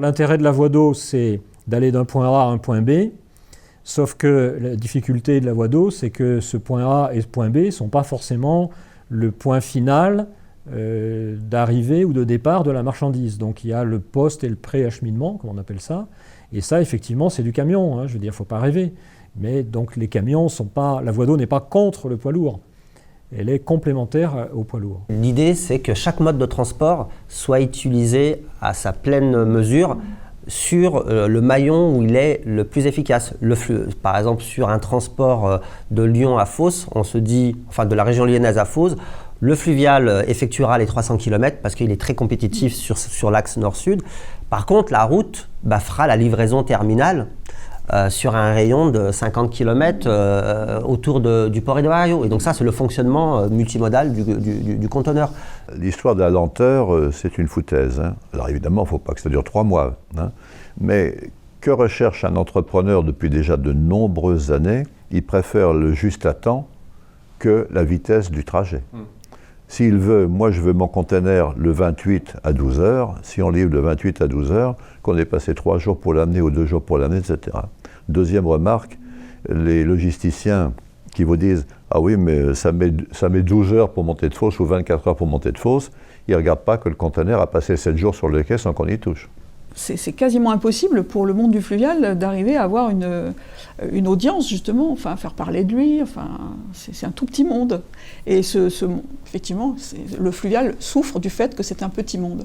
l'intérêt de la voie d'eau, c'est d'aller d'un point A à un point B, sauf que la difficulté de la voie d'eau, c'est que ce point A et ce point B ne sont pas forcément le point final d'arrivée ou de départ de la marchandise. Donc il y a le post et le pré-acheminement, comme on appelle ça, et ça, effectivement, c'est du camion, hein, je veux dire, il ne faut pas rêver. Mais donc les camions sont pas, la voie d'eau n'est pas contre le poids lourd, elle est complémentaire au poids lourd. L'idée, c'est que chaque mode de transport soit utilisé à sa pleine mesure sur le maillon où il est le plus efficace. Par exemple, sur un transport de Lyon à Fos, on se dit, enfin de la région lyonnaise à Fos, le fluvial effectuera les 300 km parce qu'il est très compétitif sur l'axe nord-sud. Par contre, la route fera la livraison terminale sur un rayon de 50 km autour du port et de Ohio. Et donc ça, c'est le fonctionnement multimodal du conteneur. L'histoire de la lenteur, c'est une foutaise, hein. Alors évidemment, il ne faut pas que ça dure 3 mois. Hein. Mais que recherche un entrepreneur depuis déjà de nombreuses années? Il préfère le juste à temps que la vitesse du trajet. S'il veut, moi je veux mon conteneur le 28 à 12 heures, si on livre le 28 à 12 heures, qu'on ait passé 3 jours pour l'amener ou 2 jours pour l'amener, etc. Deuxième remarque, les logisticiens qui vous disent « Ah oui, mais ça met 12 heures pour monter de Fos ou 24 heures pour monter de Fos », ils ne regardent pas que le conteneur a passé 7 jours sur le quai sans qu'on y touche. C'est quasiment impossible pour le monde du fluvial d'arriver à avoir une audience, justement, enfin, faire parler de lui, enfin, c'est un tout petit monde. Et effectivement, le fluvial souffre du fait que c'est un petit monde.